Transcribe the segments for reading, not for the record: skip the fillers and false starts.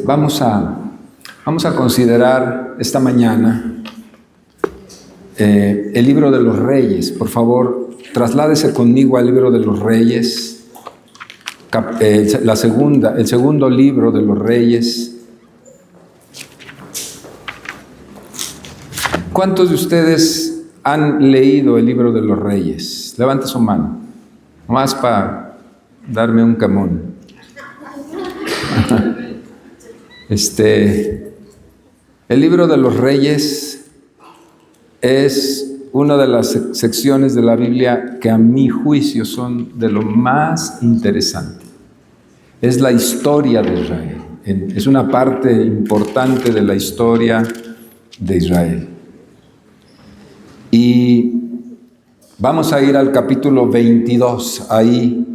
Vamos a considerar esta mañana el libro de los Reyes. Por favor, trasládese conmigo al libro de los Reyes, el segundo libro de los Reyes. ¿Cuántos de ustedes han leído el libro de los Reyes? Levante su mano, nomás para darme un camón. El libro de los Reyes es una de las secciones de la Biblia que a mi juicio son de lo más interesante. Es la historia de Israel. Es una parte importante de la historia de Israel. Y vamos a ir al capítulo 22. Ahí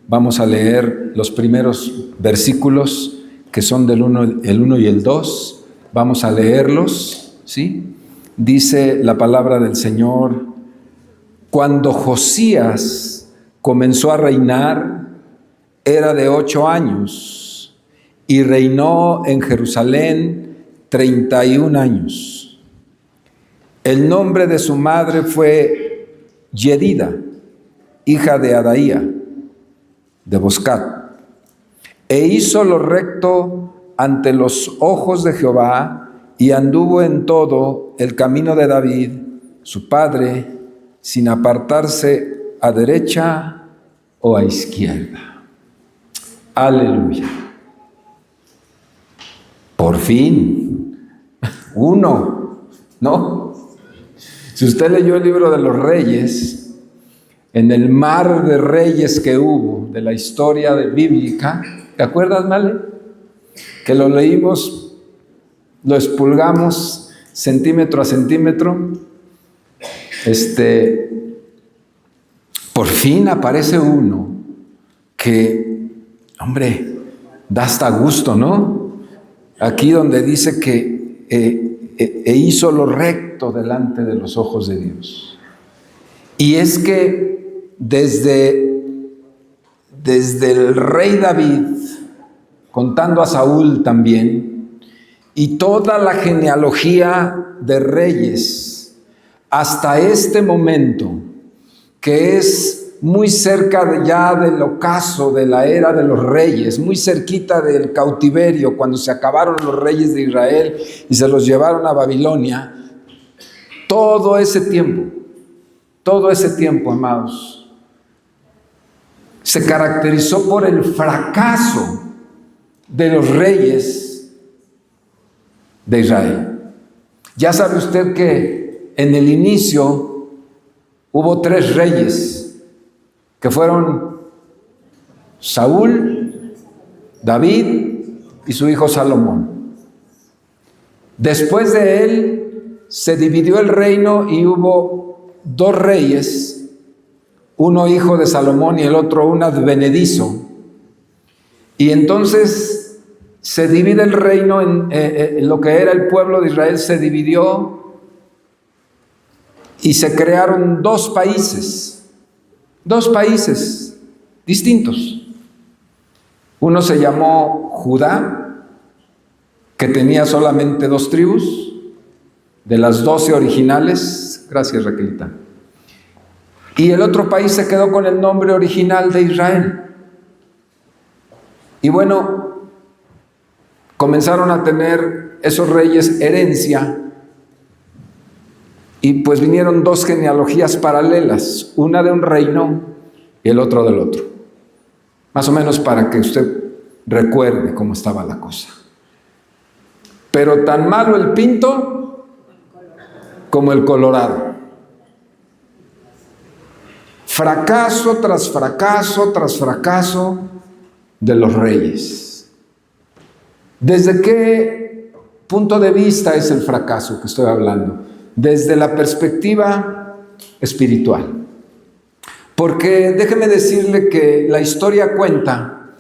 vamos a leer los primeros versículos que son el 1 y el 2. Vamos a leerlos, ¿sí? Dice la palabra del Señor: cuando Josías comenzó a reinar, era de 8 años y reinó en Jerusalén 31 años. El nombre de su madre fue Yedida, hija de Adaía, de Boscat. E hizo lo recto ante los ojos de Jehová y anduvo en todo el camino de David, su padre, sin apartarse a derecha o a izquierda. Aleluya. Por fin, uno, ¿no? Si usted leyó el libro de los Reyes, en el mar de reyes que hubo de la historia bíblica, ¿te acuerdas, Male? Que lo leímos, lo expulgamos centímetro a centímetro. Por fin aparece uno que, hombre, da hasta gusto, ¿no? Aquí donde dice que hizo lo recto delante de los ojos de Dios. Y es que desde el rey David, contando a Saúl también, y toda la genealogía de reyes, hasta este momento, que es muy cerca ya del ocaso de la era de los reyes, muy cerquita del cautiverio, cuando se acabaron los reyes de Israel y se los llevaron a Babilonia, todo ese tiempo, amados, se caracterizó por el fracaso de los reyes de Israel. Ya sabe usted que en el inicio hubo 3 reyes, que fueron Saúl, David y su hijo Salomón. Después de él se dividió el reino y hubo 2 reyes, uno hijo de Salomón y el otro un advenedizo. Y entonces se divide el reino en lo que era el pueblo de Israel, se dividió y se crearon 2 países distintos. Uno se llamó Judá, que tenía solamente 2 tribus, de las 12 originales. Gracias, Raquelita. Y el otro país se quedó con el nombre original de Israel. Y bueno, comenzaron a tener esos reyes herencia, y pues vinieron 2 genealogías paralelas, una de un reino y el otro del otro. Más o menos para que usted recuerde cómo estaba la cosa. Pero tan malo el pinto como el colorado. Fracaso tras fracaso tras fracaso de los reyes. ¿Desde qué punto de vista es el fracaso que estoy hablando? Desde la perspectiva espiritual. Porque déjeme decirle que la historia cuenta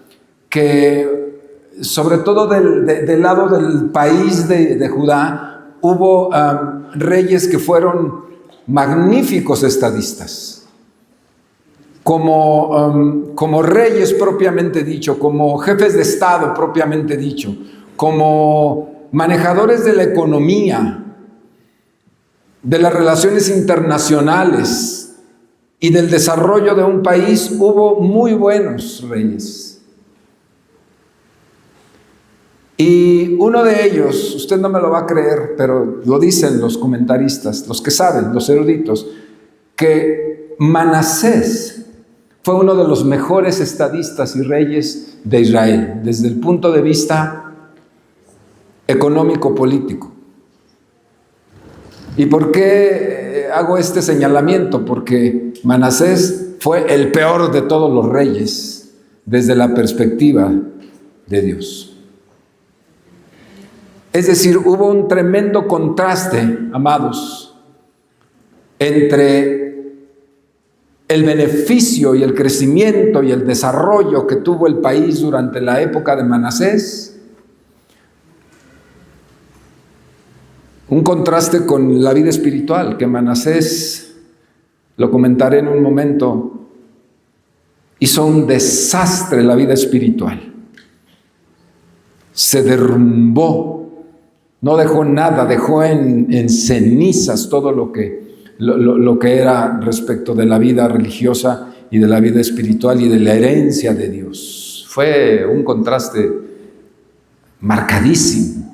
que, sobre todo del lado del país de Judá, hubo reyes que fueron magníficos estadistas. Como reyes propiamente dicho, como jefes de Estado propiamente dicho, como manejadores de la economía, de las relaciones internacionales y del desarrollo de un país, hubo muy buenos reyes. Y uno de ellos, usted no me lo va a creer, pero lo dicen los comentaristas, los que saben, los eruditos, que Manasés fue uno de los mejores estadistas y reyes de Israel, desde el punto de vista económico-político. ¿Y por qué hago este señalamiento? Porque Manasés fue el peor de todos los reyes desde la perspectiva de Dios. Es decir, hubo un tremendo contraste, amados, entre el beneficio y el crecimiento y el desarrollo que tuvo el país durante la época de Manasés. Un contraste con la vida espiritual, que Manasés, lo comentaré en un momento, hizo un desastre en la vida espiritual. Se derrumbó, no dejó nada, dejó en cenizas todo lo que era respecto de la vida religiosa y de la vida espiritual y de la herencia de Dios. Fue un contraste marcadísimo.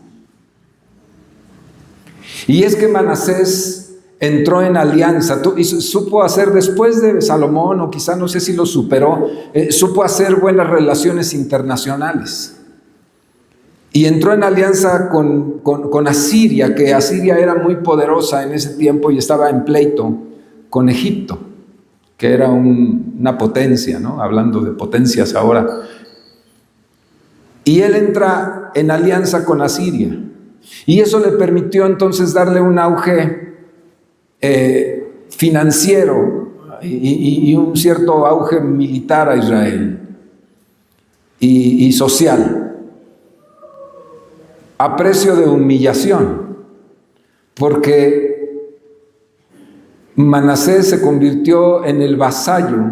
Y es que Manasés entró en alianza, y supo hacer, después de Salomón, o quizá no sé si lo superó, supo hacer buenas relaciones internacionales. Y entró en alianza con Asiria, que Asiria era muy poderosa en ese tiempo y estaba en pleito con Egipto, que era una potencia, ¿no? Hablando de potencias ahora. Y él entra en alianza con Asiria. Y eso le permitió entonces darle un auge financiero y un cierto auge militar a Israel y social, a precio de humillación, porque Manasés se convirtió en el vasallo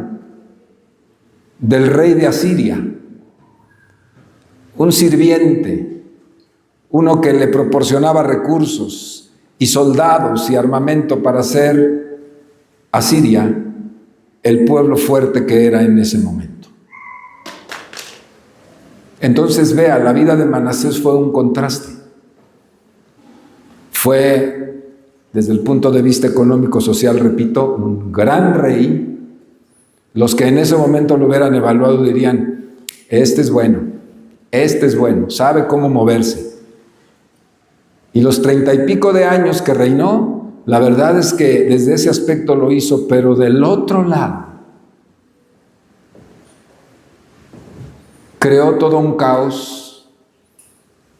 del rey de Asiria, un sirviente, uno que le proporcionaba recursos y soldados y armamento para hacer a Siria el pueblo fuerte que era en ese momento. Entonces, vea, la vida de Manasés fue un contraste. Fue, desde el punto de vista económico-social, repito, un gran rey. Los que en ese momento lo hubieran evaluado dirían, este es bueno, sabe cómo moverse. Y los 30 y pico de años que reinó, la verdad es que desde ese aspecto lo hizo, pero del otro lado, creó todo un caos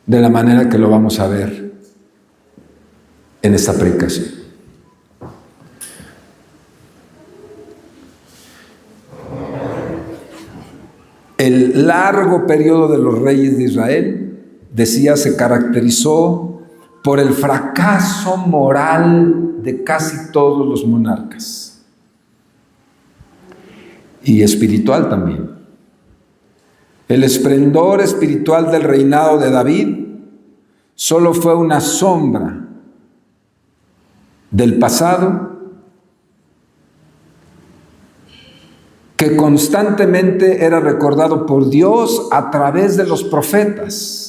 de la manera que lo vamos a ver en esta predicación. El largo periodo de los reyes de Israel, decía, se caracterizó por el fracaso moral de casi todos los monarcas. Y espiritual también. El esplendor espiritual del reinado de David solo fue una sombra del pasado que constantemente era recordado por Dios a través de los profetas.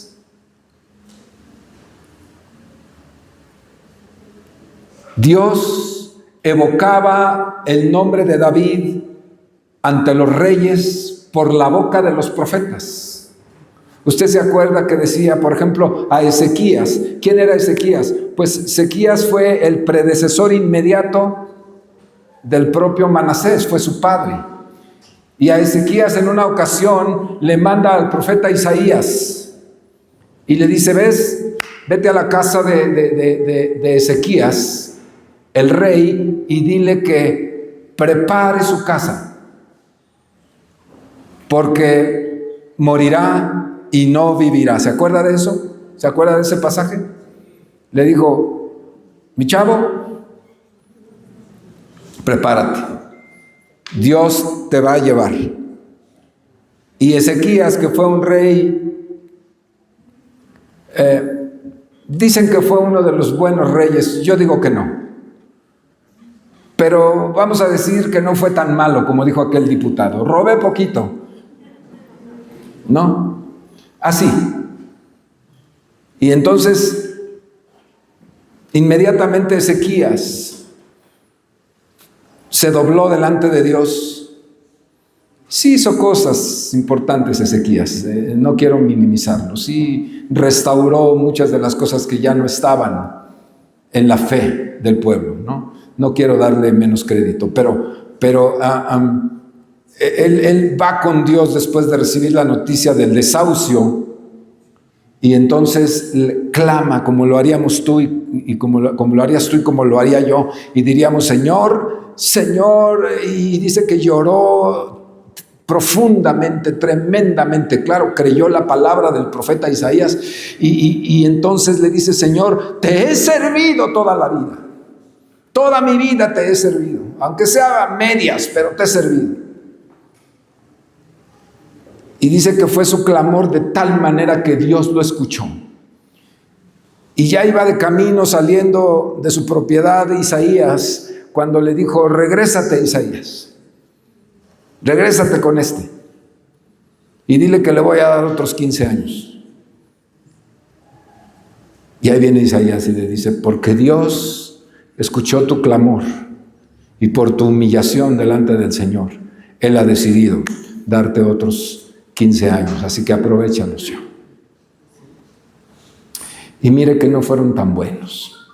Dios evocaba el nombre de David ante los reyes por la boca de los profetas. Usted se acuerda que decía, por ejemplo, a Ezequías. ¿Quién era Ezequías? Pues Ezequías fue el predecesor inmediato del propio Manasés, fue su padre. Y a Ezequías en una ocasión le manda al profeta Isaías y le dice, vete a la casa de Ezequías, el rey, y dile que prepare su casa, porque morirá y no vivirá. ¿Se acuerda de eso? ¿Se acuerda de ese pasaje? Le dijo, mi chavo, prepárate, Dios te va a llevar. Y Ezequías, que fue un rey Dicen que fue uno de los buenos reyes, yo digo que no. Pero vamos a decir que no fue tan malo como dijo aquel diputado. Robé poquito. ¿No? Así. Y entonces, inmediatamente Ezequías se dobló delante de Dios. Sí hizo cosas importantes Ezequías, no quiero minimizarlo. Sí restauró muchas de las cosas que ya no estaban en la fe del pueblo, ¿no? No quiero darle menos crédito, pero él va con Dios después de recibir la noticia del desahucio y entonces clama como lo haríamos tú y como lo harías tú y como lo haría yo, y diríamos: Señor, Señor, y dice que lloró profundamente, tremendamente. Claro, creyó la palabra del profeta Isaías y entonces le dice: Señor, te he servido toda la vida. Toda mi vida te he servido, aunque sea a medias, pero te he servido. Y dice que fue su clamor de tal manera que Dios lo escuchó. Y ya iba de camino saliendo de su propiedad de Isaías, cuando le dijo: regrésate, Isaías, regrésate con este. Y dile que le voy a dar otros 15 años. Y ahí viene Isaías y le dice: porque Dios escuchó tu clamor y por tu humillación delante del Señor, Él ha decidido darte otros 15 años, así que aprovéchalos yo. Y mire que no fueron tan buenos.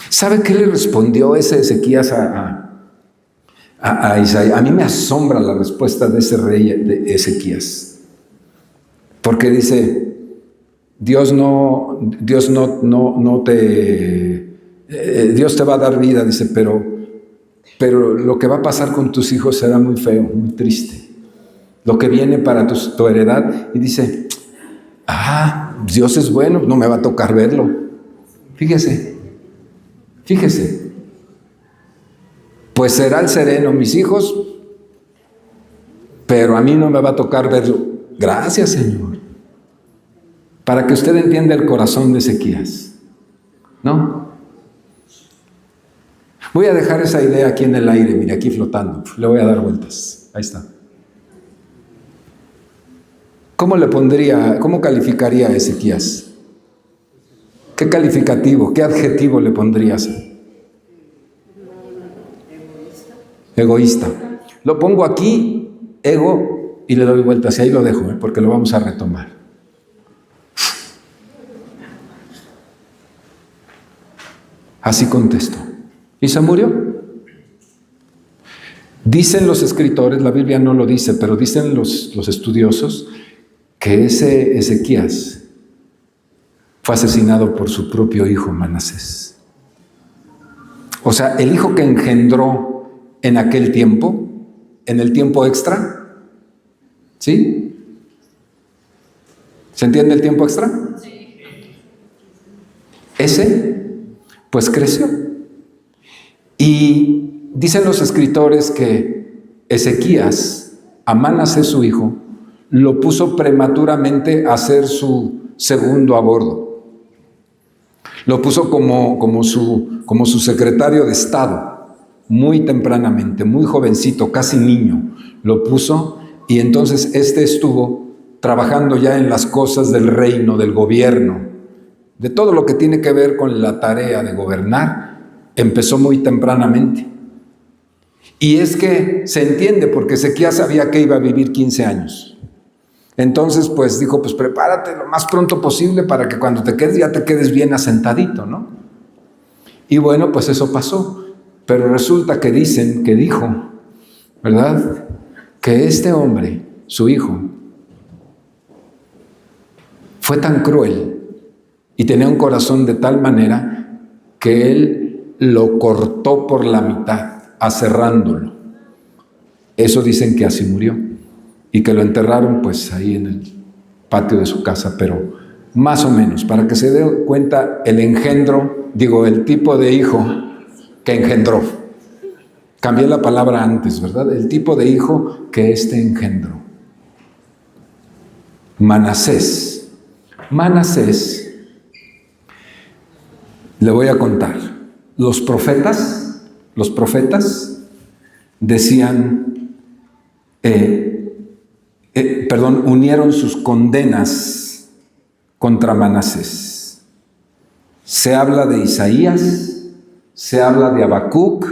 ¿Sabe qué le respondió ese Ezequías a Isaías? A mí me asombra la respuesta de ese rey de Ezequías, porque dice: Dios te va a dar vida, dice, pero lo que va a pasar con tus hijos será muy feo, muy triste. Lo que viene para tu heredad. Y dice: Dios es bueno, no me va a tocar verlo. Fíjese. Pues será el sereno mis hijos, pero a mí no me va a tocar verlo. Gracias, Señor. Para que usted entienda el corazón de Ezequías, ¿no? Voy a dejar esa idea aquí en el aire, mire, aquí flotando. Le voy a dar vueltas. Ahí está. ¿Cómo calificaría a Ezequías? ¿Qué calificativo, qué adjetivo le pondrías? Egoísta. Lo pongo aquí, ego, y le doy vueltas. Y ahí lo dejo, porque lo vamos a retomar. Así contestó. ¿Y se murió? Dicen los escritores, la Biblia no lo dice, pero dicen los estudiosos, que ese Ezequías fue asesinado por su propio hijo Manasés. O sea, el hijo que engendró en aquel tiempo, en el tiempo extra, ¿sí? ¿Se entiende el tiempo extra? Sí. Ese, pues creció. Y dicen los escritores que Ezequías, a Manasés su hijo, lo puso prematuramente a ser su segundo a bordo. Lo puso como su secretario de Estado, muy tempranamente, muy jovencito, casi niño. Lo puso y entonces estuvo trabajando ya en las cosas del reino, del gobierno, de todo lo que tiene que ver con la tarea de gobernar. Empezó muy tempranamente. Y es que se entiende porque Ezequías sabía que iba a vivir 15 años. Entonces, pues dijo, pues prepárate lo más pronto posible para que cuando te quedes ya te quedes bien asentadito, ¿no? Y bueno, pues eso pasó. Pero resulta que dicen, que dijo, ¿verdad? Que este hombre, su hijo, fue tan cruel y tenía un corazón de tal manera que él lo cortó por la mitad, aserrándolo. Eso dicen que así murió. Y que lo enterraron pues ahí en el patio de su casa, pero más o menos, para que se dé cuenta el el tipo de hijo que engendró. Cambié la palabra antes, ¿verdad? El tipo de hijo que engendró. Manasés Manasés, le voy a contar, los profetas decían, unieron sus condenas contra Manasés. Se habla de Isaías, se habla de Habacuc,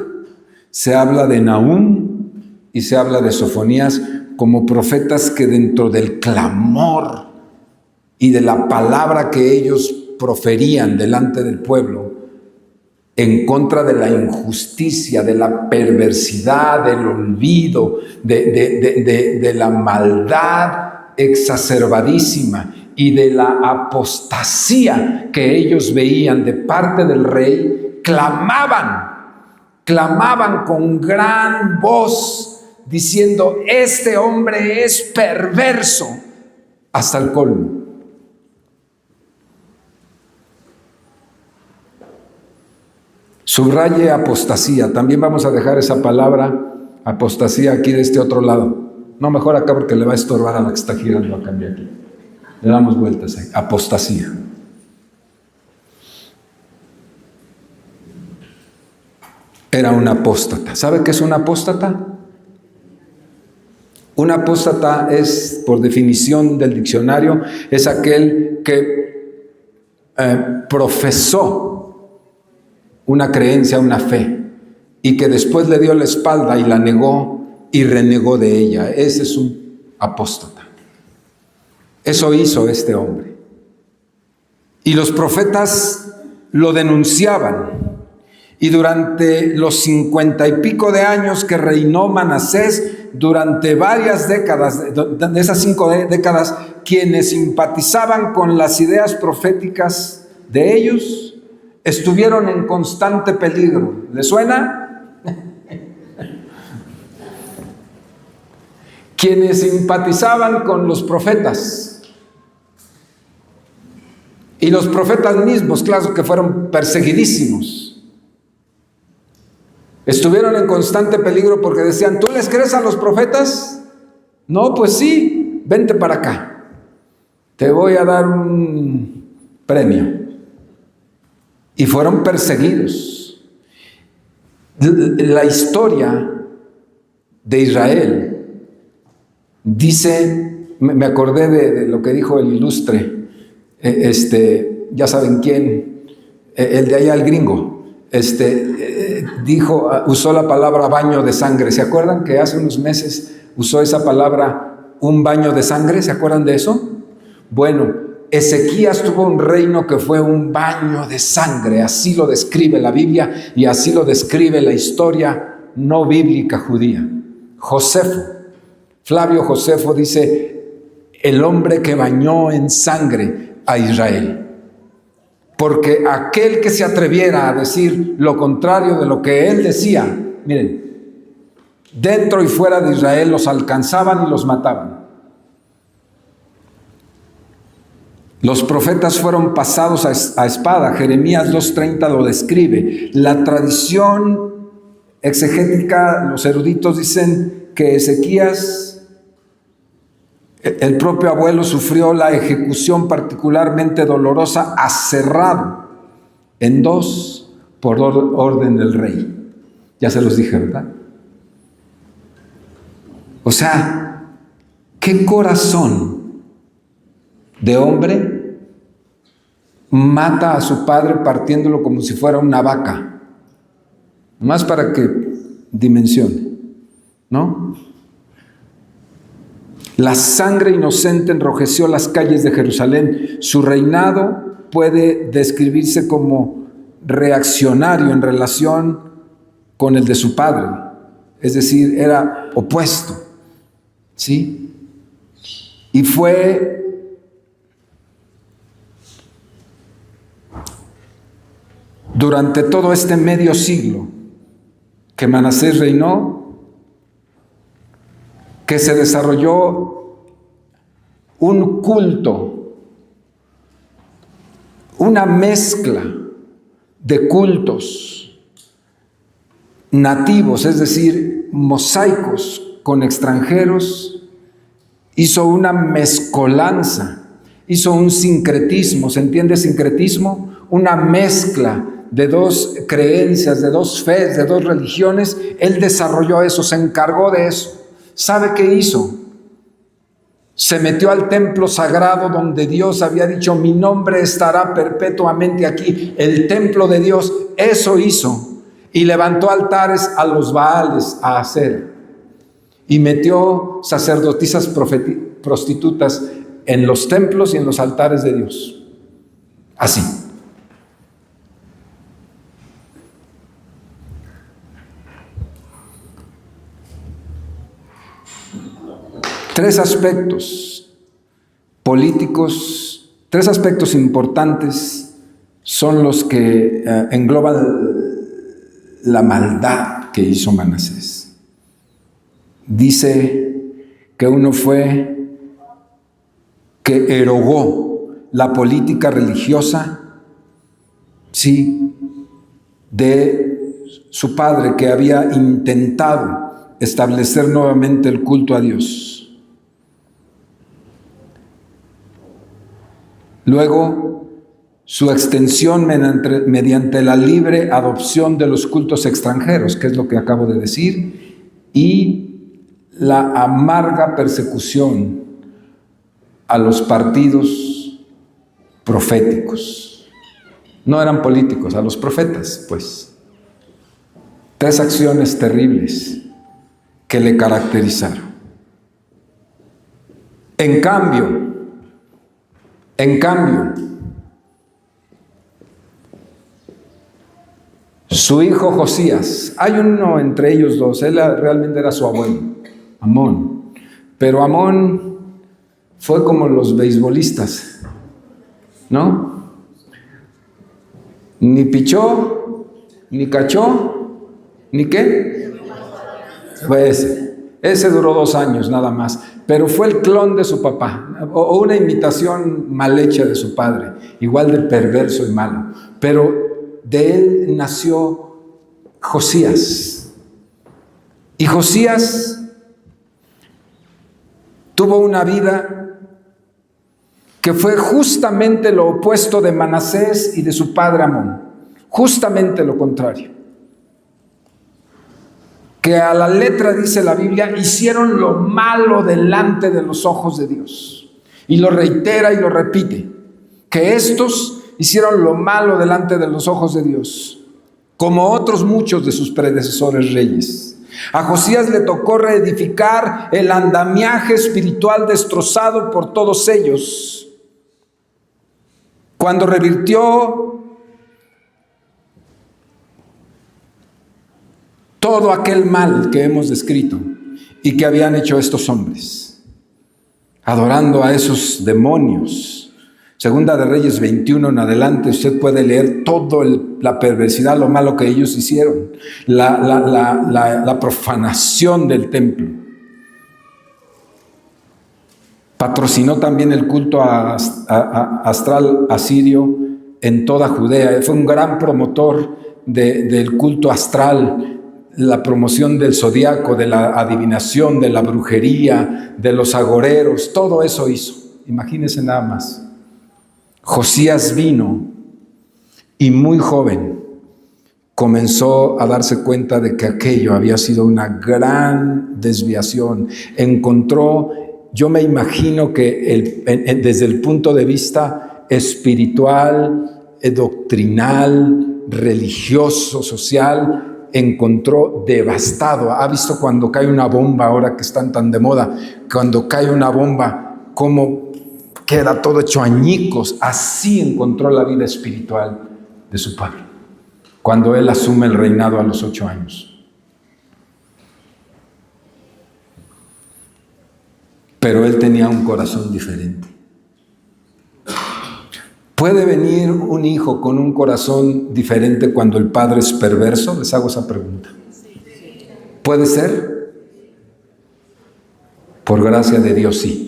se habla de Nahum y se habla de Sofonías como profetas que dentro del clamor y de la palabra que ellos proferían delante del pueblo en contra de la injusticia, de la perversidad, del olvido, de la maldad exacerbadísima y de la apostasía que ellos veían de parte del rey, clamaban con gran voz diciendo: este hombre es perverso hasta el colmo. Subraye apostasía. También vamos a dejar esa palabra apostasía aquí de este otro lado. No, mejor acá porque le va a estorbar a la que está girando acá de aquí. Le damos vueltas ahí. Apostasía. Era un apóstata. ¿Sabe qué es un apóstata? Un apóstata es, por definición del diccionario, es aquel que profesó una creencia, una fe, y que después le dio la espalda y la negó y renegó de ella. Ese es un apóstata. Eso hizo este hombre. Y los profetas lo denunciaban. Y durante los 50 y pico de años que reinó Manasés, durante varias décadas, de esas 5 décadas, quienes simpatizaban con las ideas proféticas de ellos, estuvieron en constante peligro. ¿Le suena? Quienes simpatizaban con los profetas. Y los profetas mismos, claro que fueron perseguidísimos. Estuvieron en constante peligro porque decían: ¿tú les crees a los profetas? No, pues sí, vente para acá. Te voy a dar un premio. Y fueron perseguidos. La historia de Israel dice, me acordé de lo que dijo el ilustre, ya saben quién, el de allá, el gringo, usó la palabra baño de sangre. ¿Se acuerdan que hace unos meses usó esa palabra, un baño de sangre? ¿Se acuerdan de eso? Bueno, Ezequías tuvo un reino que fue un baño de sangre. Así lo describe la Biblia y así lo describe la historia no bíblica judía. Flavio Josefo dice: el hombre que bañó en sangre a Israel. Porque aquel que se atreviera a decir lo contrario de lo que él decía, miren, dentro y fuera de Israel los alcanzaban y los mataban. Los profetas fueron pasados a espada. Jeremías 2:30 lo describe. La tradición exegética, los eruditos dicen que Ezequías, el propio abuelo, sufrió la ejecución particularmente dolorosa, aserrado en 2 por orden del rey. Ya se los dije, ¿verdad? O sea, ¿qué corazón de hombre mata a su padre partiéndolo como si fuera una vaca? Más para que dimensione, ¿no? La sangre inocente enrojeció las calles de Jerusalén. Su reinado puede describirse como reaccionario en relación con el de su padre. Es decir, era opuesto, ¿sí? Y fue durante todo este medio siglo que Manasés reinó, que se desarrolló un culto, una mezcla de cultos nativos, es decir, mosaicos con extranjeros, hizo una mezcolanza hizo un sincretismo. ¿Se entiende sincretismo? Una mezcla de dos creencias, de dos fes, de dos religiones. Él desarrolló eso, se encargó de eso. ¿Sabe qué hizo? Se metió al templo sagrado donde Dios había dicho: mi nombre estará perpetuamente aquí, el templo de Dios. Eso hizo, y levantó altares a los Baales, a Acera, y metió sacerdotisas prostitutas en los templos y en los altares de Dios. Así. Tres aspectos políticos, tres aspectos importantes son los que engloban la maldad que hizo Manasés. Dice que uno fue que erogó la política religiosa, sí, de su padre, que había intentado establecer nuevamente el culto a Dios. Luego, su extensión mediante la libre adopción de los cultos extranjeros, que es lo que acabo de decir, y la amarga persecución a los partidos proféticos. No eran políticos, a los profetas, pues. Tres acciones terribles que le caracterizaron. En cambio, su hijo Josías, hay uno entre ellos dos, él realmente era su abuelo, Amón, pero Amón fue como los beisbolistas, ¿no? Ni pichó, ni cachó, ni qué. Pues ese duró 2 años nada más, pero fue el clon de su papá, o una imitación mal hecha de su padre, igual de perverso y malo, pero de él nació Josías. Y Josías tuvo una vida que fue justamente lo opuesto de Manasés y de su padre Amón, justamente lo contrario. Que a la letra, dice la Biblia, hicieron lo malo delante de los ojos de Dios. Y lo reitera y lo repite, que estos hicieron lo malo delante de los ojos de Dios, como otros muchos de sus predecesores reyes. A Josías le tocó reedificar el andamiaje espiritual destrozado por todos ellos. Cuando revirtió todo aquel mal que hemos descrito y que habían hecho estos hombres, adorando a esos demonios. Segunda de Reyes 21 en adelante, usted puede leer toda la perversidad, lo malo que ellos hicieron, la profanación del templo. Patrocinó también el culto astral asirio en toda Judea. Fue un gran promotor del culto astral, la promoción del zodiaco, de la adivinación, de la brujería, de los agoreros, todo eso hizo. Imagínense nada más. Josías vino y muy joven comenzó a darse cuenta de que aquello había sido una gran desviación. Encontró, yo me imagino que desde el punto de vista espiritual, doctrinal, religioso, social, encontró devastado. Ha visto cuando cae una bomba, ahora que están tan de moda, cuando cae una bomba, cómo queda todo hecho añicos. Así encontró la vida espiritual de su padre, cuando él asume el reinado a los 8 años. Pero él tenía un corazón diferente. ¿Puede venir un hijo con un corazón diferente cuando el padre es perverso? Les hago esa pregunta. ¿Puede ser? Por gracia de Dios, sí.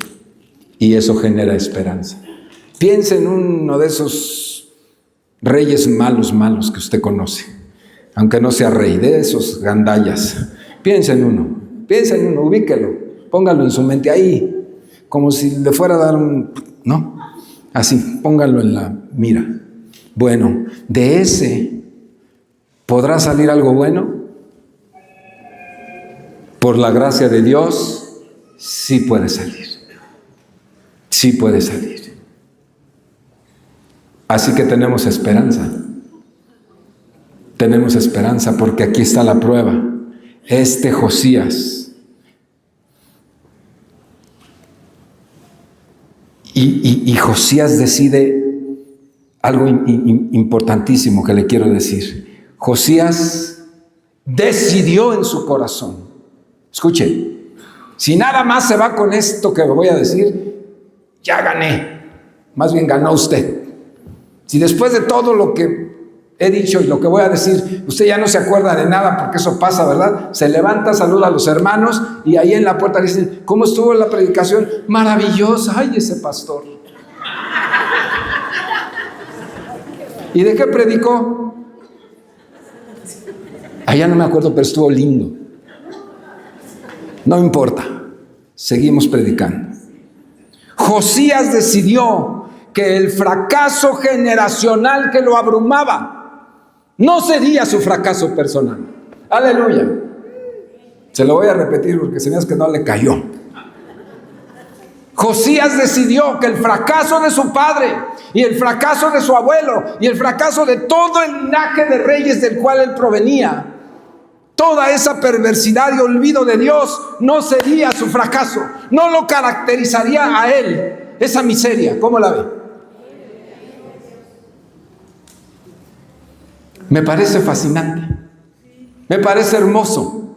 Y eso genera esperanza. Piense en uno de esos reyes malos que usted conoce, aunque no sea rey, de esos gandallas. Piense en uno, ubíquelo, póngalo en su mente ahí, como si le fuera a dar un... ¿no? Así, pónganlo en la mira. Bueno, de ese podrá salir algo bueno. Por la gracia de Dios, sí puede salir. Sí puede salir. Así que tenemos esperanza. Tenemos esperanza porque aquí está la prueba. Este Josías. Y Josías decide algo importantísimo que le quiero decir. Josías decidió en su corazón. Escuche, si nada más se va con esto que me voy a decir, ya gané. Más bien ganó usted. Si después de todo lo que he dicho y lo que voy a decir, usted ya no se acuerda de nada, porque eso pasa, ¿verdad? Se levanta, saluda a los hermanos y ahí en la puerta le dicen, ¿cómo estuvo la predicación? Maravillosa. Ay, ese pastor. ¿Y de qué predicó? Ya no me acuerdo, pero estuvo lindo. No importa, seguimos predicando. Josías decidió que el fracaso generacional que lo abrumaba no sería su fracaso personal. Aleluya. Se lo voy a repetir porque se me hace que no le cayó. Josías decidió que el fracaso de su padre y el fracaso de su abuelo y el fracaso de todo el linaje de reyes del cual él provenía, toda esa perversidad y olvido de Dios no sería su fracaso, no lo caracterizaría a él, esa miseria. ¿Cómo la ve? Me parece fascinante, me parece hermoso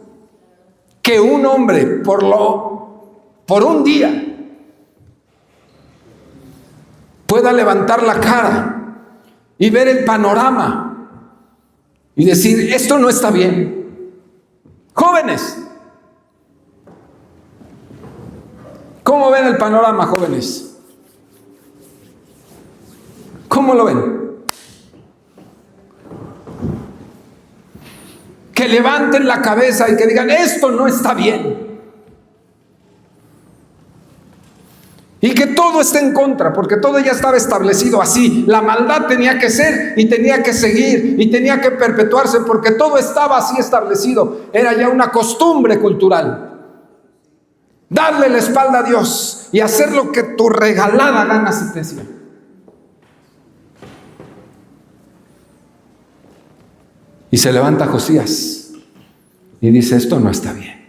que un hombre por un día pueda levantar la cara y ver el panorama y decir, esto no está bien. Jóvenes, ¿cómo ven el panorama, jóvenes? ¿Cómo lo ven? Que levanten la cabeza y que digan, esto no está bien. Y que todo esté en contra, porque todo ya estaba establecido así. La maldad tenía que ser y tenía que seguir y tenía que perpetuarse, porque todo estaba así establecido. Era ya una costumbre cultural. Darle la espalda a Dios y hacer lo que tu regalada gana se te decía. Y se levanta Josías y dice, esto no está bien.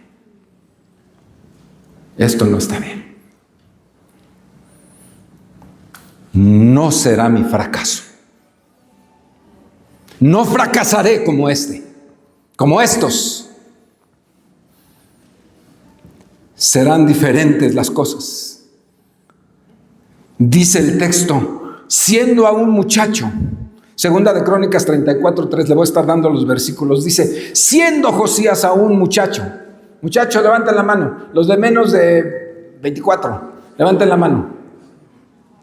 Esto no está bien. No será mi fracaso. No fracasaré como estos. Serán diferentes las cosas. Dice el texto, siendo aún muchacho, Segunda de Crónicas 34:3, le voy a estar dando los versículos. Dice, siendo Josías aún muchacho. Muchachos, levanten la mano. Los de menos de 24, levanten la mano.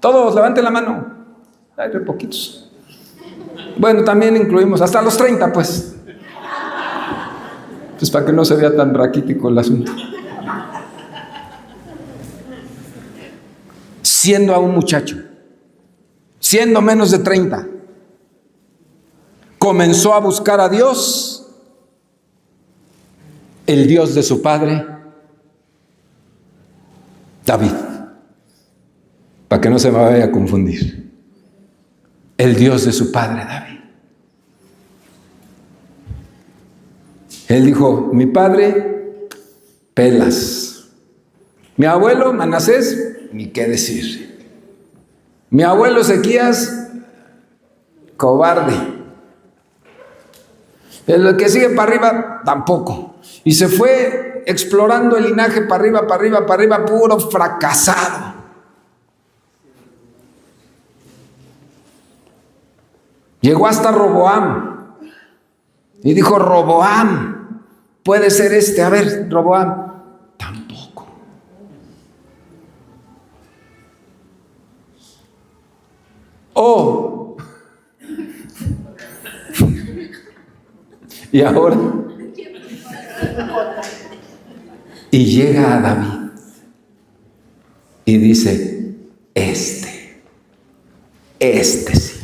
Todos, levanten la mano. Hay re poquitos. Bueno, también incluimos hasta los 30, pues. Pues para que no se vea tan raquítico el asunto. Siendo aún muchacho, siendo menos de 30, comenzó a buscar a Dios, el Dios de su padre, David. Para que no se me vaya a confundir. El Dios de su padre, David. Él dijo, mi padre, pelas. Mi abuelo, Manasés, ni qué decir. Mi abuelo Ezequías, cobarde. El que sigue para arriba, tampoco. Y se fue explorando el linaje para arriba, puro fracasado. Llegó hasta Roboam y dijo, Roboam, puede ser este. A ver, Roboam, tampoco. Oh, y ahora, y llega a David y dice, este. Este sí.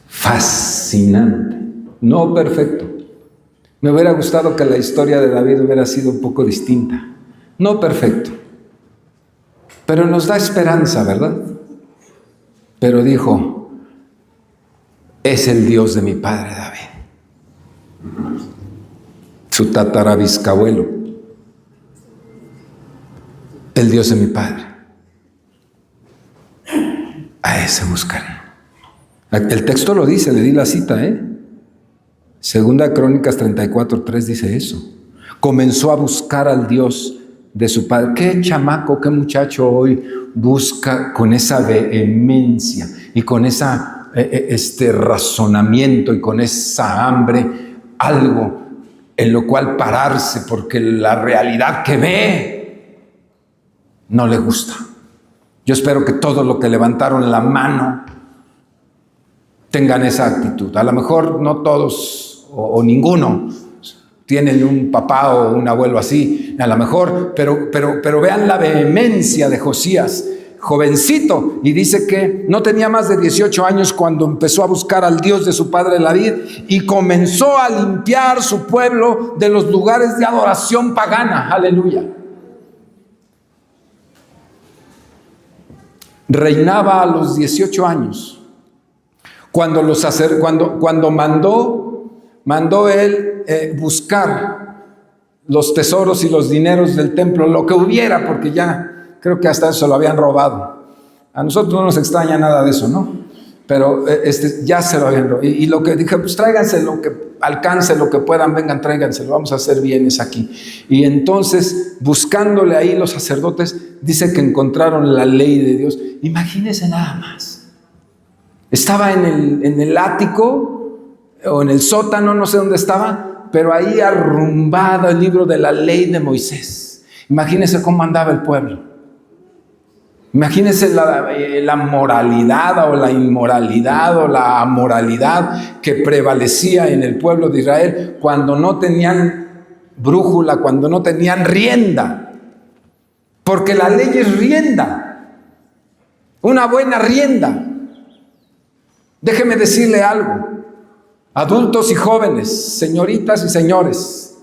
Fascinante. No perfecto. Me hubiera gustado que la historia de David hubiera sido un poco distinta. No perfecto. Pero nos da esperanza, ¿verdad? Pero dijo, es el Dios de mi padre David. Su tatarabisabuelo. El Dios de mi padre. A ese buscaré. El texto lo dice, le di la cita, Segunda Crónicas 34:3 dice eso. Comenzó a buscar al Dios de su padre. Qué chamaco, qué muchacho hoy busca con esa vehemencia y con ese razonamiento y con esa hambre algo en lo cual pararse, porque la realidad que ve no le gusta. Yo espero que todos los que levantaron la mano tengan esa actitud. A lo mejor no todos o ninguno tienen un papá o un abuelo así, a lo mejor, pero vean la vehemencia de Josías, jovencito, y dice que no tenía más de 18 años cuando empezó a buscar al Dios de su padre David y comenzó a limpiar su pueblo de los lugares de adoración pagana. Aleluya. Reinaba a los 18 años. Cuando mandó él buscar los tesoros y los dineros del templo, lo que hubiera, porque ya creo que hasta eso lo habían robado. A nosotros no nos extraña nada de eso, ¿no? Pero ya se lo habían robado. Y lo que dije, pues tráiganse lo que alcance, lo que puedan, vengan, tráiganse, lo vamos a hacer bienes aquí. Y entonces, buscándole ahí los sacerdotes, dice que encontraron la ley de Dios. Imagínense nada más. Estaba en el ático o en el sótano, no sé dónde estaba, pero ahí arrumbado el libro de la ley de Moisés. Imagínense cómo andaba el pueblo. Imagínense la moralidad o la inmoralidad o la amoralidad que prevalecía en el pueblo de Israel cuando no tenían brújula, cuando no tenían rienda. Porque la ley es rienda, una buena rienda. Déjeme decirle algo, adultos y jóvenes, señoritas y señores,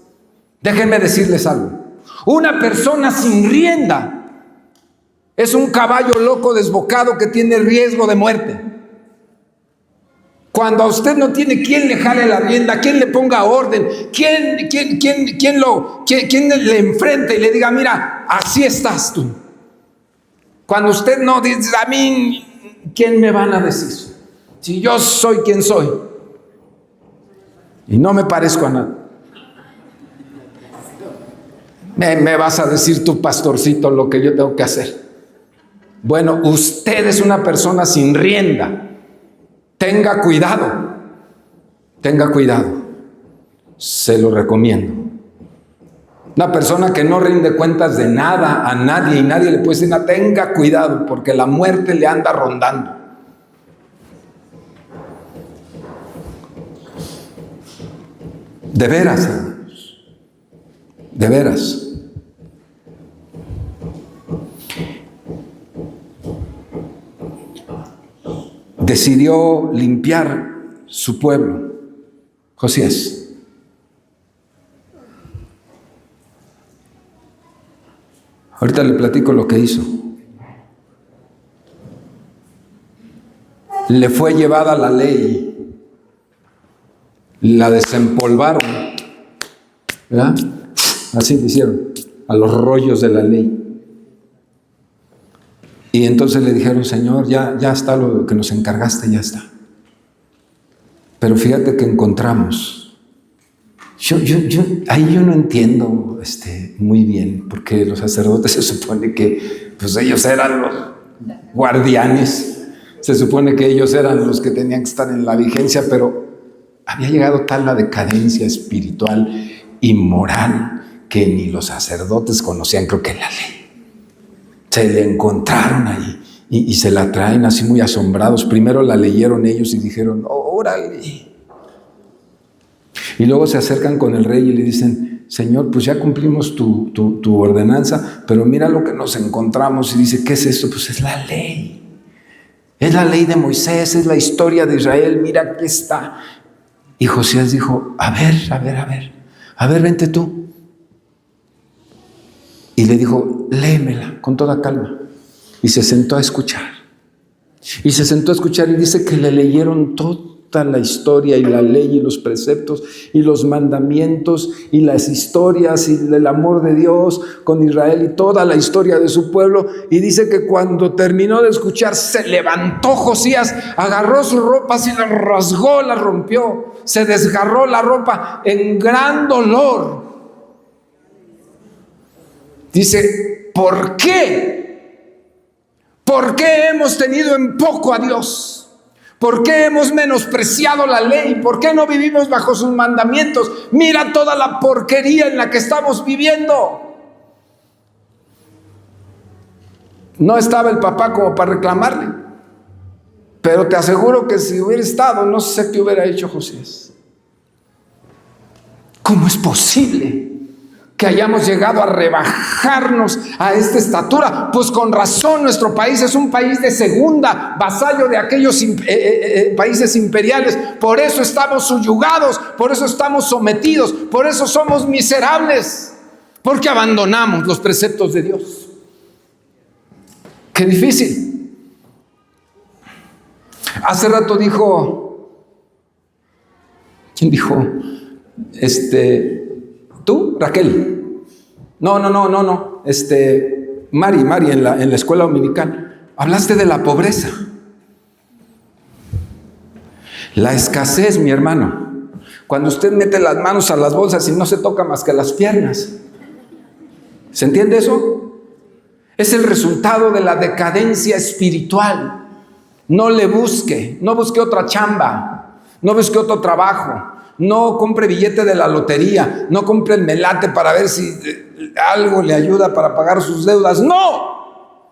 déjenme decirles algo. Una persona sin rienda es un caballo loco desbocado que tiene riesgo de muerte. Cuando a usted no tiene quien le jale la rienda, quien le ponga orden, quien le enfrente y le diga, mira, así estás tú. Cuando usted no dice, a mí, ¿quién me van a decir? Si yo soy quien soy y no me parezco a nada. Me vas a decir tú, pastorcito, lo que yo tengo que hacer. Bueno, usted es una persona sin rienda. Tenga cuidado. Tenga cuidado. Se lo recomiendo. Una persona que no rinde cuentas de nada a nadie y nadie le puede decir nada, tenga cuidado porque la muerte le anda rondando. De veras, hermanos, de veras. Decidió limpiar su pueblo, Josías. Ahorita le platico lo que hizo. Le fue llevada la ley. La desempolvaron, ¿verdad? Así le hicieron, a los rollos de la ley. Y entonces le dijeron, Señor, ya está lo que nos encargaste, ya está. Pero fíjate que encontramos. Ahí yo no entiendo muy bien, porque los sacerdotes se supone que pues ellos eran los guardianes, se supone que ellos eran los que tenían que estar en la vigencia, pero había llegado tal la decadencia espiritual y moral que ni los sacerdotes conocían, creo que la ley. Se le encontraron ahí y se la traen así muy asombrados. Primero la leyeron ellos y dijeron, órale. Y luego se acercan con el rey y le dicen, Señor, pues ya cumplimos tu ordenanza, pero mira lo que nos encontramos. Y dice, ¿qué es esto? Pues es la ley. Es la ley de Moisés, es la historia de Israel, mira aquí está. Y Josías dijo, a ver, vente tú. Y le dijo, léemela con toda calma. Y se sentó a escuchar. Y dice que le leyeron toda la historia y la ley y los preceptos y los mandamientos y las historias y el amor de Dios con Israel y toda la historia de su pueblo. Y dice que cuando terminó de escuchar, se levantó Josías, agarró sus ropas y las rasgó, las rompió, se desgarró la ropa en gran dolor. Dice, ¿por qué? ¿Por qué hemos tenido en poco a Dios? ¿Por qué hemos menospreciado la ley? ¿Por qué no vivimos bajo sus mandamientos? Mira toda la porquería en la que estamos viviendo. No estaba el papá como para reclamarle, pero te aseguro que si hubiera estado, no sé qué hubiera hecho Josías. ¿Cómo es posible que hayamos llegado a rebajarnos a esta estatura? Pues con razón, nuestro país es un país de segunda, vasallo de aquellos países imperiales. Por eso estamos subyugados, por eso estamos sometidos, por eso somos miserables, porque abandonamos los preceptos de Dios. Qué difícil. Hace rato dijo, ¿quién dijo? ¿Tú, Raquel? No. Mari, en la escuela dominical. Hablaste de la pobreza. La escasez, mi hermano. Cuando usted mete las manos a las bolsas y no se toca más que las piernas. ¿Se entiende eso? Es el resultado de la decadencia espiritual. No busque otra chamba, no busque otro trabajo. No compre billete de la lotería, no compre el melate para ver si algo le ayuda para pagar sus deudas. ¡No!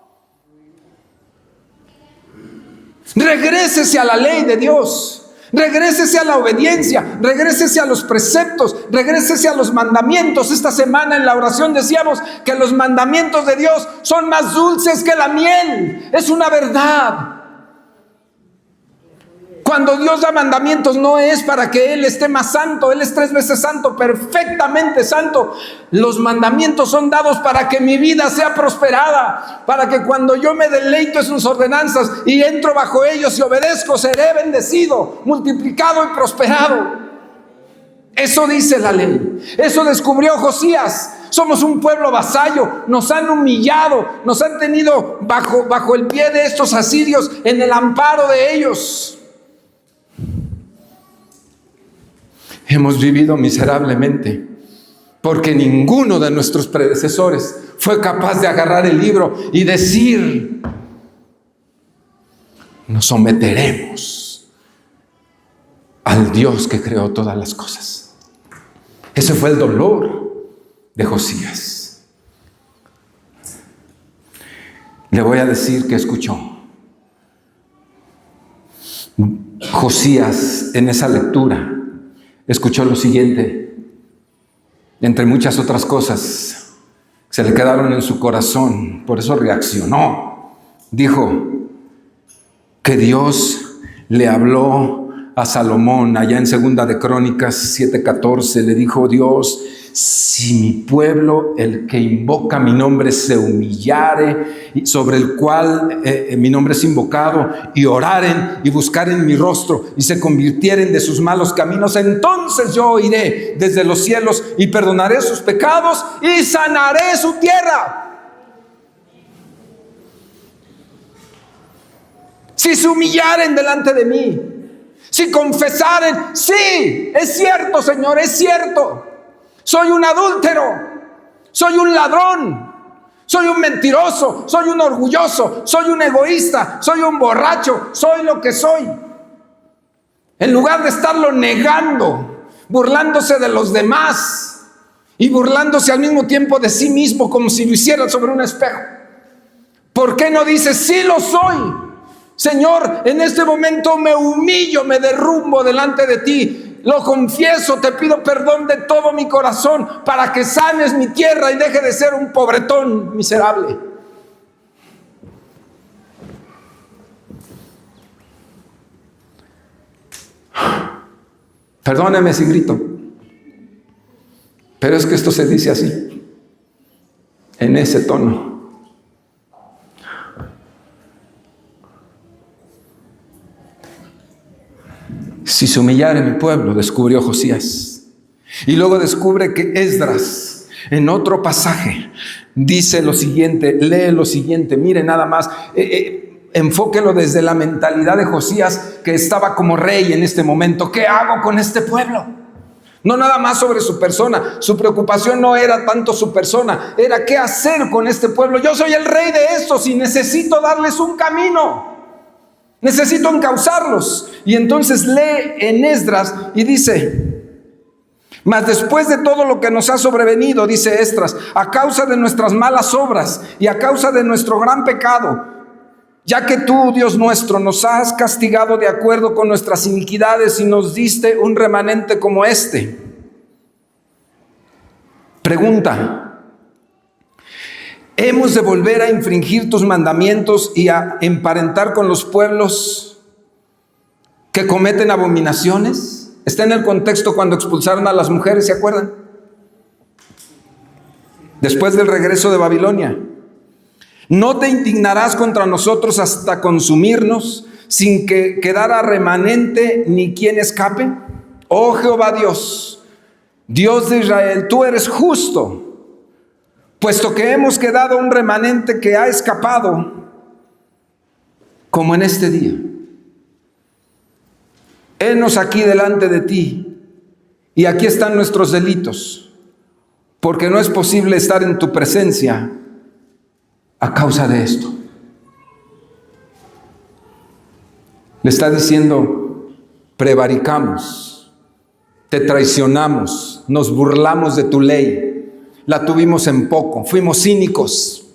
Regrésese a la ley de Dios, regrésese a la obediencia, regrésese a los preceptos, regrésese a los mandamientos. Esta semana en la oración decíamos que los mandamientos de Dios son más dulces que la miel. Es una verdad. Cuando Dios da mandamientos no es para que Él esté más santo. Él es 3 veces santo, perfectamente santo. Los mandamientos son dados para que mi vida sea prosperada, para que cuando yo me deleito en sus ordenanzas y entro bajo ellos y obedezco, seré bendecido, multiplicado y prosperado. Eso dice la ley. Eso descubrió Josías. Somos un pueblo vasallo, nos han humillado, nos han tenido bajo el pie de estos asirios, en el amparo de ellos. Hemos vivido miserablemente porque ninguno de nuestros predecesores fue capaz de agarrar el libro y decir, nos someteremos al Dios que creó todas las cosas. Ese fue el dolor de Josías. Le voy a decir que escuchó. Josías, en esa lectura, escuchó lo siguiente, entre muchas otras cosas, se le quedaron en su corazón, por eso reaccionó. Dijo que Dios le habló a Salomón, allá en 2 de Crónicas 7:14, le dijo Dios, si mi pueblo, el que invoca mi nombre, se humillare, sobre el cual mi nombre es invocado, y oraren y buscaren mi rostro, y se convirtieren de sus malos caminos, entonces yo oiré desde los cielos y perdonaré sus pecados y sanaré su tierra. Si se humillaren delante de mí, si confesaren, sí, es cierto, Señor, es cierto. Soy un adúltero, soy un ladrón, soy un mentiroso, soy un orgulloso, soy un egoísta, soy un borracho, soy lo que soy. En lugar de estarlo negando, burlándose de los demás y burlándose al mismo tiempo de sí mismo como si lo hiciera sobre un espejo. ¿Por qué no dice, sí lo soy? Señor, en este momento me humillo, me derrumbo delante de ti. lo confieso, te pido perdón de todo mi corazón para que sanes mi tierra y deje de ser un pobretón miserable. Perdóneme si grito, pero es que esto se dice así, en ese tono. Si se humillare mi pueblo, descubrió Josías. Y luego descubre que Esdras, en otro pasaje, dice lo siguiente, lee lo siguiente, mire nada más, enfóquelo desde la mentalidad de Josías, que estaba como rey en este momento. ¿Qué hago con este pueblo? No nada más sobre su persona, su preocupación no era tanto su persona, era qué hacer con este pueblo. Yo soy el rey de estos y necesito darles un camino. Necesito encauzarlos. Y entonces lee en Esdras y dice: mas después de todo lo que nos ha sobrevenido, dice Esdras, a causa de nuestras malas obras y a causa de nuestro gran pecado, ya que tú, Dios nuestro, nos has castigado de acuerdo con nuestras iniquidades y nos diste un remanente como este. Pregunta: ¿hemos de volver a infringir tus mandamientos y a emparentar con los pueblos que cometen abominaciones? Está en el contexto cuando expulsaron a las mujeres, ¿se acuerdan? Después del regreso de Babilonia. ¿No te indignarás contra nosotros hasta consumirnos, sin que quedara remanente ni quien escape? Oh Jehová Dios, Dios de Israel, tú eres justo, puesto que hemos quedado un remanente que ha escapado, como en este día. Henos aquí delante de ti, y aquí están nuestros delitos, porque no es posible estar en tu presencia a causa de esto. Le está diciendo: prevaricamos, te traicionamos, nos burlamos de tu ley, la tuvimos en poco, fuimos cínicos.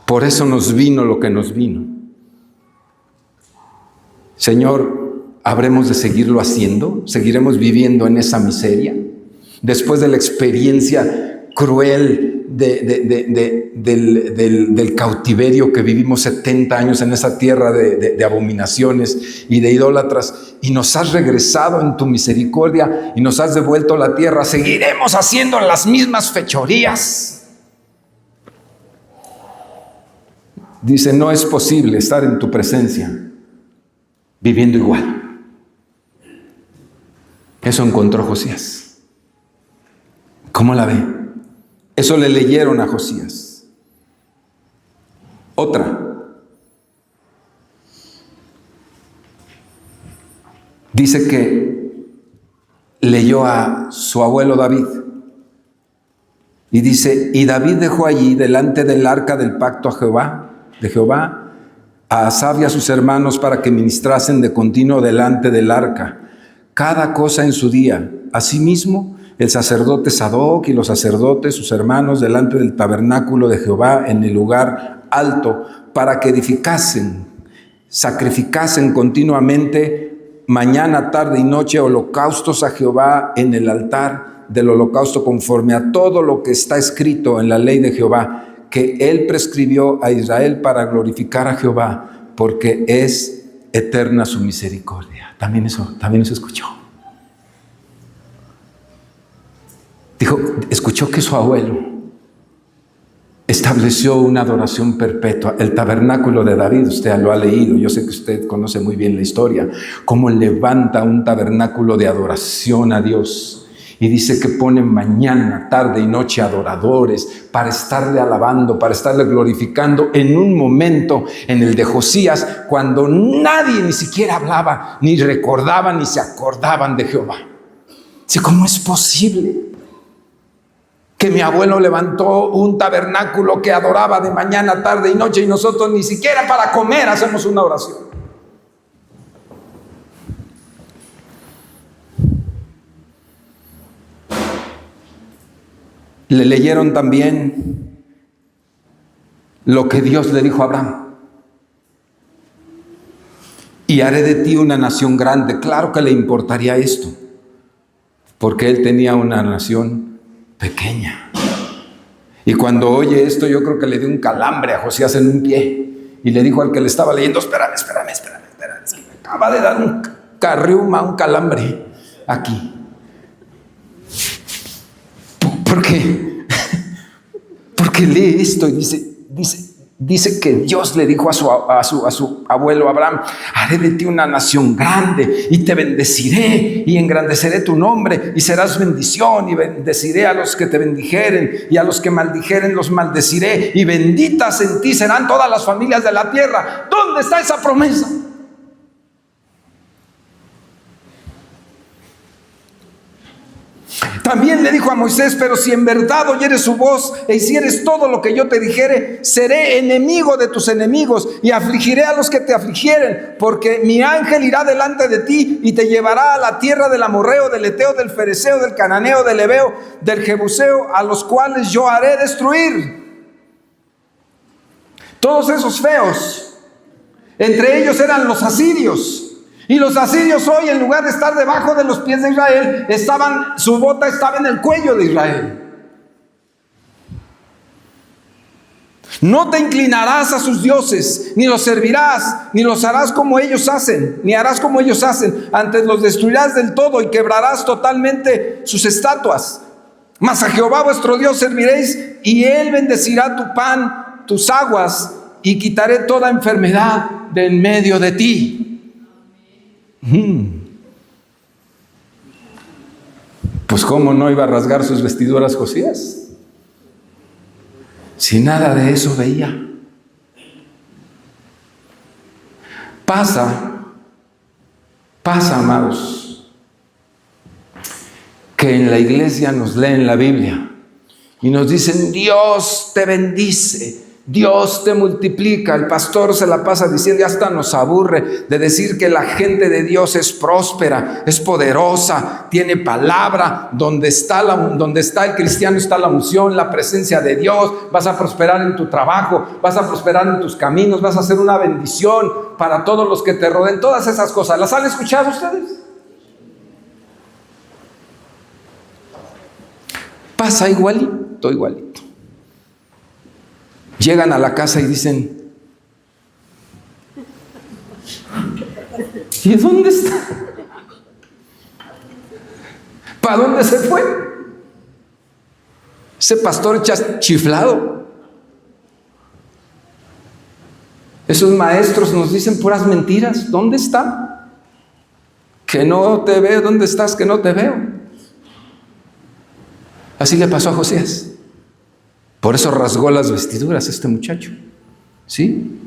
Por eso nos vino lo que nos vino. Señor, ¿habremos de seguirlo haciendo? ¿Seguiremos viviendo en esa miseria? Después de la experiencia cruel del cautiverio que vivimos 70 años en esa tierra de abominaciones y de idólatras, y nos has regresado en tu misericordia y nos has devuelto la tierra, ¿seguiremos haciendo las mismas fechorías? Dice: no es posible estar en tu presencia viviendo igual. Eso encontró Josías. ¿Cómo la ve? Eso le leyeron a Josías. Otra. Dice que leyó a su abuelo David. Y dice: y David dejó allí delante del arca del pacto de Jehová, a Asaf y a sus hermanos para que ministrasen de continuo delante del arca, cada cosa en su día. Asimismo, el sacerdote Sadoc y los sacerdotes, sus hermanos, delante del tabernáculo de Jehová en el lugar alto, para que edificasen, sacrificasen continuamente, mañana, tarde y noche, holocaustos a Jehová en el altar del holocausto, conforme a todo lo que está escrito en la ley de Jehová, que él prescribió a Israel para glorificar a Jehová, porque es eterna su misericordia. También eso escuchó. Dijo, escuchó que su abuelo estableció una adoración perpetua. El tabernáculo de David, usted lo ha leído, yo sé que usted conoce muy bien la historia, cómo levanta un tabernáculo de adoración a Dios. Y dice que pone mañana, tarde y noche adoradores para estarle alabando, para estarle glorificando en un momento en el de Josías, cuando nadie ni siquiera hablaba, ni recordaba, ni se acordaban de Jehová. Dice, ¿cómo es posible que mi abuelo levantó un tabernáculo que adoraba de mañana, tarde y noche, y nosotros ni siquiera para comer hacemos una oración? Le leyeron también lo que Dios le dijo a Abraham. y haré de ti una nación grande. Claro que le importaría esto, porque él tenía una nación pequeña. Y cuando oye esto, yo creo que le dio un calambre a Josías en un pie. Y le dijo al que le estaba leyendo: espérame, es que me acaba de dar un carriuma, un calambre aquí. ¿Por qué? Porque lee esto y dice que Dios le dijo a su abuelo Abraham: haré de ti una nación grande y te bendeciré y engrandeceré tu nombre y serás bendición, y bendeciré a los que te bendijeren y a los que maldijeren los maldeciré, y benditas en ti serán todas las familias de la tierra. ¿Dónde está esa promesa? También le dijo a Moisés: pero si en verdad oyeres su voz e hicieres todo lo que yo te dijere, seré enemigo de tus enemigos y afligiré a los que te afligieren, porque mi ángel irá delante de ti y te llevará a la tierra del amorreo, del eteo, del fereceo, del cananeo, del heveo, del jebuseo, a los cuales yo haré destruir. Todos esos feos, entre ellos eran los asirios. Y los asirios hoy, en lugar de estar debajo de los pies de Israel, su bota estaba en el cuello de Israel. No te inclinarás a sus dioses, ni los servirás, ni los harás como ellos hacen, ni harás como ellos hacen. Antes los destruirás del todo y quebrarás totalmente sus estatuas. Mas a Jehová vuestro Dios serviréis, y Él bendecirá tu pan, tus aguas, y quitaré toda enfermedad de en medio de ti. Pues ¿cómo no iba a rasgar sus vestiduras Josías? Si nada de eso veía. Pasa, amados, que en la iglesia nos leen la Biblia y nos dicen: Dios te bendice, Dios te multiplica. El pastor se la pasa diciendo, y hasta nos aburre de decir que la gente de Dios es próspera, es poderosa, tiene palabra. Donde está el cristiano está la unción, la presencia de Dios. Vas a prosperar en tu trabajo, vas a prosperar en tus caminos, vas a ser una bendición para todos los que te rodeen. Todas esas cosas, ¿las han escuchado ustedes? Pasa igualito. Llegan a la casa y dicen: ¿y dónde está? ¿Para dónde se fue? Ese pastor chiflado. Esos maestros nos dicen puras mentiras. ¿Dónde está? Que no te veo. ¿Dónde estás? Que no te veo. Así le pasó a Josías. Por eso rasgó las vestiduras este muchacho, ¿sí?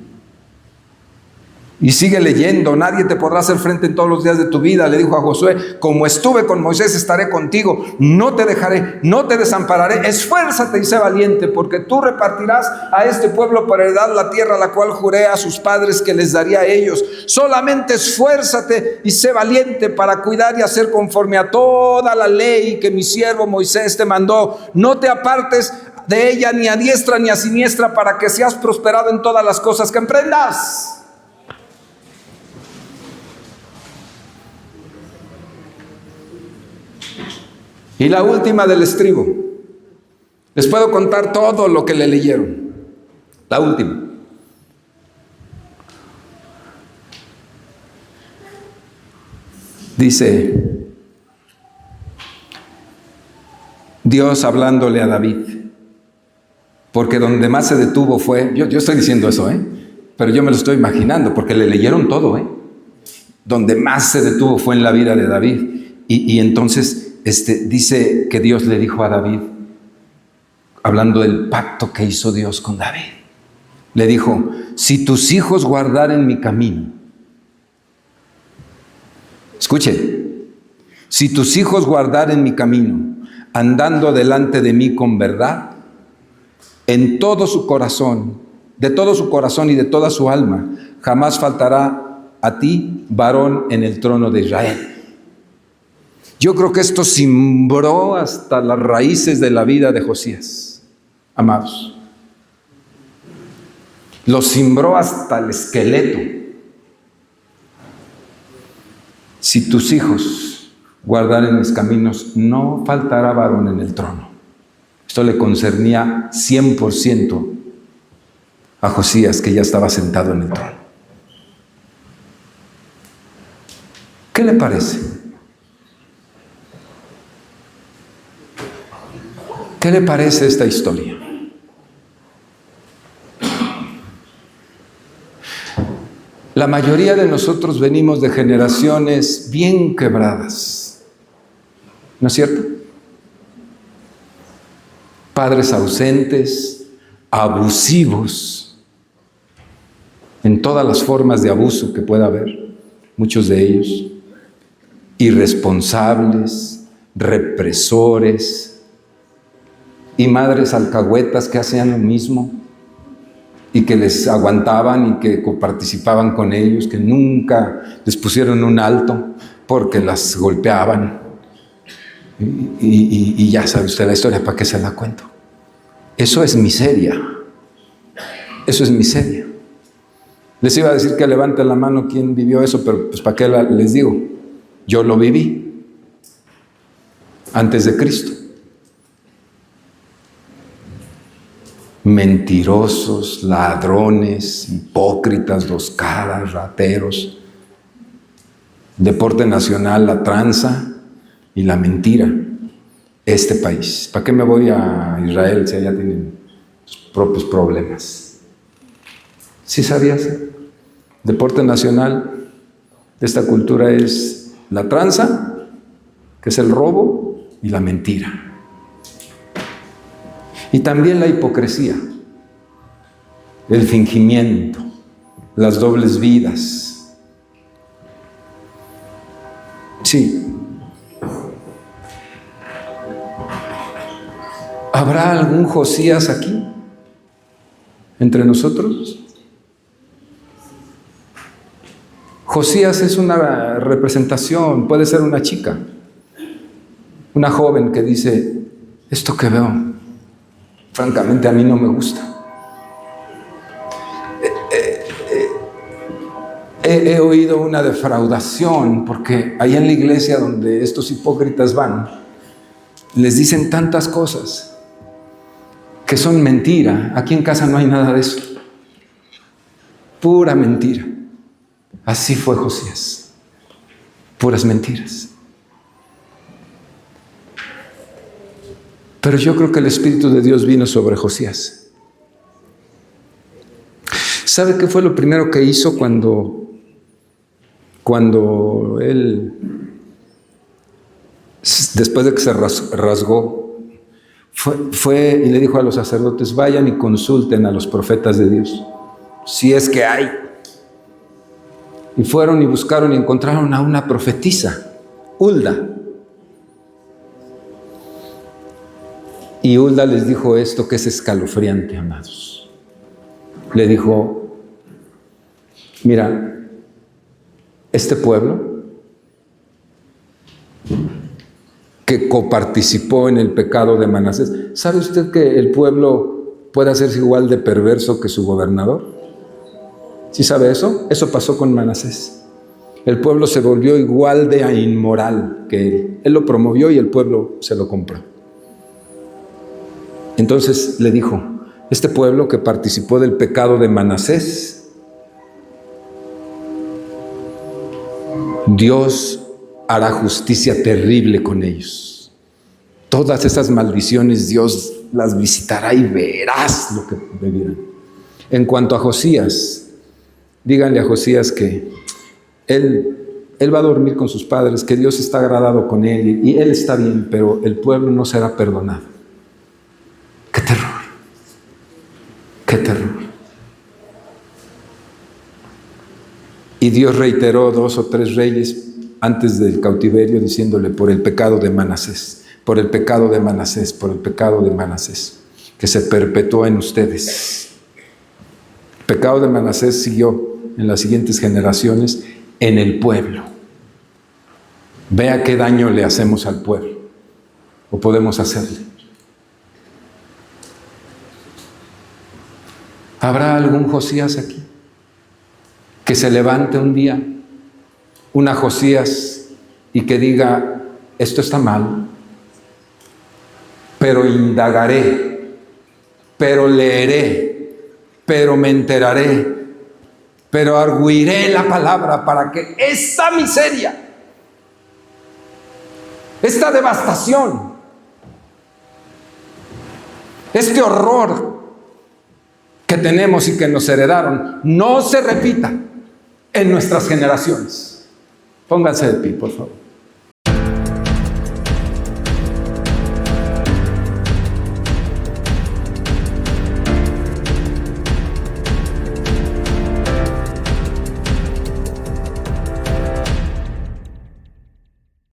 Y sigue leyendo: nadie te podrá hacer frente en todos los días de tu vida. Le dijo a Josué: como estuve con Moisés, estaré contigo. No te dejaré, no te desampararé. Esfuérzate y sé valiente, porque tú repartirás a este pueblo por heredad la tierra, la cual juré a sus padres que les daría a ellos. Solamente esfuérzate y sé valiente para cuidar y hacer conforme a toda la ley que mi siervo Moisés te mandó. No te apartes de ella ni a diestra ni a siniestra, para que seas prosperado en todas las cosas que emprendas. Y la última del estribo. Les puedo contar todo lo que le leyeron. La última. Dice Dios hablándole a David, porque donde más se detuvo fue, yo estoy diciendo eso, pero yo me lo estoy imaginando, porque le leyeron todo, donde más se detuvo fue en la vida de David. Y entonces dice que Dios le dijo a David, hablando del pacto que hizo Dios con David, le dijo: si tus hijos guardaren mi camino, escuchen, si tus hijos guardaren mi camino, andando delante de mí con verdad, en todo su corazón, de todo su corazón y de toda su alma, jamás faltará a ti varón en el trono de Israel. Yo creo que esto cimbró hasta las raíces de la vida de Josías, amados. Lo cimbró hasta el esqueleto. si tus hijos guardaren mis caminos, no faltará varón en el trono. Esto le concernía 100% a Josías, que ya estaba sentado en el trono. ¿Qué le parece? ¿Qué le parece esta historia? La mayoría de nosotros venimos de generaciones bien quebradas, ¿no es cierto? Padres ausentes, abusivos, en todas las formas de abuso que pueda haber, muchos de ellos, irresponsables, represores, y madres alcahuetas que hacían lo mismo y que les aguantaban y que coparticipaban con ellos, que nunca les pusieron un alto porque las golpeaban. Y ya sabe usted la historia, ¿para qué se la cuento? Eso es miseria. Eso es miseria. Les iba a decir que levanten la mano quien vivió eso, pero pues ¿para qué les digo? Yo lo viví antes de Cristo. Mentirosos, ladrones, hipócritas, dos caras, rateros. Deporte nacional, la tranza y la mentira. Este país. ¿Para qué me voy a Israel si allá tienen sus propios problemas? ¿Sí sabías? Deporte nacional de esta cultura es la tranza, que es el robo, y la mentira. Y también la hipocresía, el fingimiento, las dobles vidas. Sí. ¿Habrá algún Josías aquí, entre nosotros? Josías es una representación, puede ser una chica, una joven que dice, esto que veo, francamente a mí no me gusta. He oído una defraudación, porque ahí en la iglesia donde estos hipócritas van, les dicen tantas cosas que son mentira. Aquí en casa no hay nada de eso. Pura mentira. Así fue Josías. Puras mentiras. Pero yo creo que el Espíritu de Dios vino sobre Josías. ¿Sabe qué fue lo primero que hizo cuando él, después de que se rasgó, fue y le dijo a los sacerdotes, vayan y consulten a los profetas de Dios, si es que hay? Y fueron y buscaron y encontraron a una profetisa, Hulda. Y Hulda les dijo esto que es escalofriante, amados. Le dijo, mira, este pueblo que coparticipó en el pecado de Manasés, ¿sabe usted que el pueblo puede hacerse igual de perverso que su gobernador? ¿Sí sabe eso? Eso pasó con Manasés. El pueblo se volvió igual de inmoral que él. Él lo promovió y el pueblo se lo compró. Entonces le dijo, este pueblo que participó del pecado de Manasés, Dios hará justicia terrible con ellos. Todas esas maldiciones Dios las visitará y verás lo que vivirán. En cuanto a Josías, díganle a Josías que él va a dormir con sus padres, que Dios está agradado con él y él está bien, pero el pueblo no será perdonado. ¡Qué terror! ¡Qué terror! Y Dios reiteró 2 o 3 reyes antes del cautiverio diciéndole por el pecado de Manasés, por el pecado de Manasés, por el pecado de Manasés, que se perpetuó en ustedes. El pecado de Manasés siguió en las siguientes generaciones en el pueblo. Vea qué daño le hacemos al pueblo, o podemos hacerle. ¿Habrá algún Josías aquí? Que se levante un día, una Josías y que diga, esto está mal, pero indagaré, pero leeré, pero me enteraré, pero arguiré la palabra para que esta miseria, esta devastación, este horror que tenemos y que nos heredaron, no se repita en nuestras generaciones. Pónganse de pie, por favor.